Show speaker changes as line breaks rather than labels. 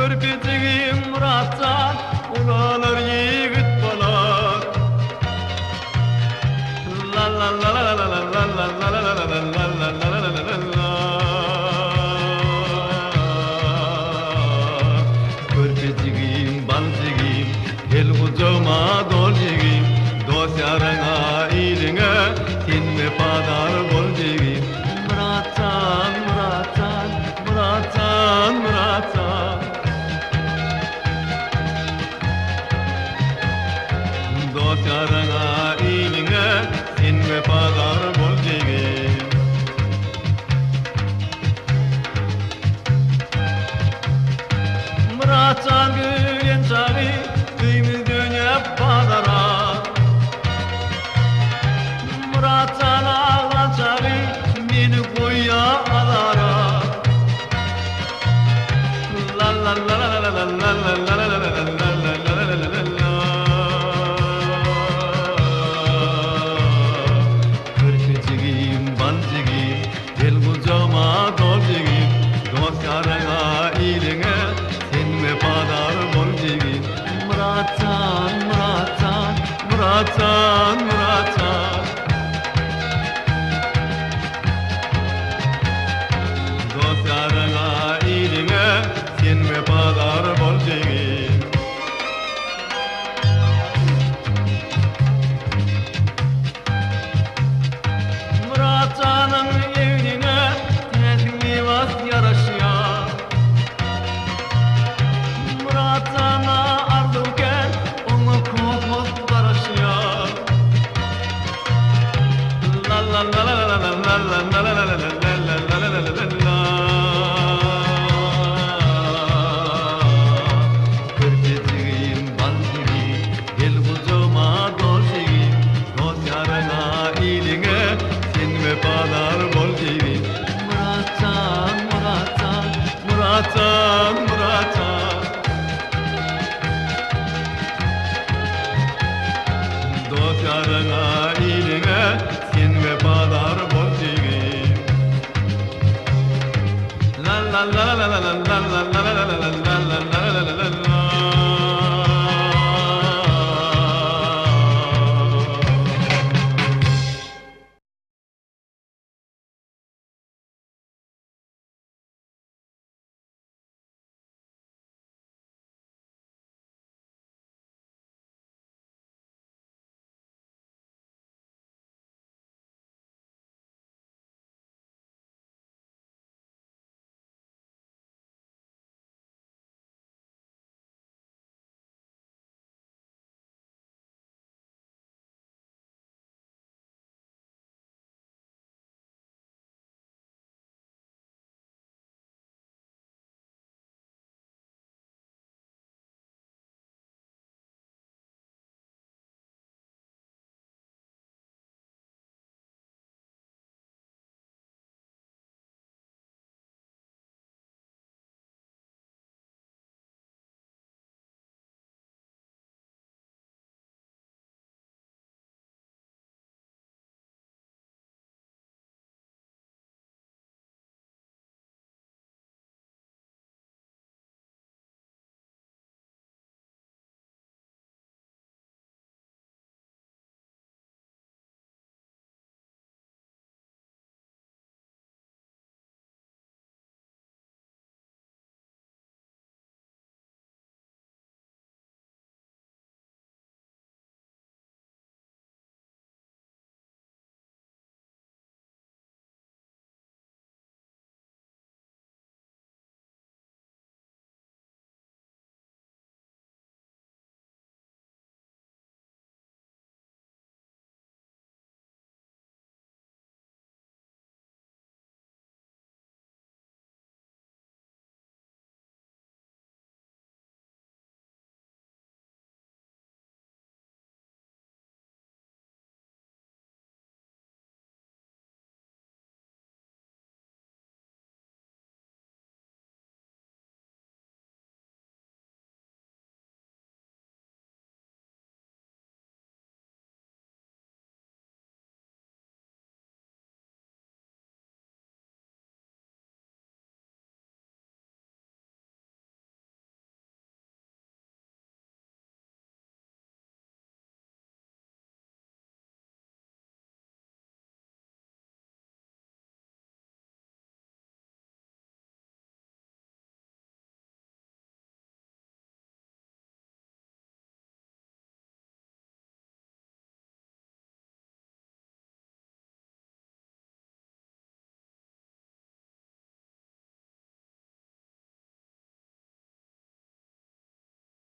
Körpecigim Muratcan, ulanır yiğit bolar. La la la la la la la la la la la la la la la la la. Körpecigim, balcigim, gel ucuma dolcigim, dosyarına iline, tinme padar bolcigim. Muratcan, Muratcan, Muratcan, Muratcan. Dosyarına iline, tinme padar bolcigim. Muratcan gülen çağı, kıyımız dönüp padara. Muratcan ağlan çağı, beni koyya alara. La la la la la la la la la la la la la la la. Körpecigim, balcigim, gel kucağıma dolcigim, dosyarına iline, senme padar bolcigim. Muratcan, Muratcan, Muratcan, Muratcan. Dosyarına iline, senme padar bolcigim. Muratcan'ın evine tezmi vas yaraşıyor. Muratcan'a arduken onu kovuz karışıyor. La la la la la la la la la la la la la la la la la. Körpecigim, balcigim, gel kucağıma dolcigim, dosyarına iline, senme padar bolcigim. Muratcan, Muratcan, Muratcan, Muratcan.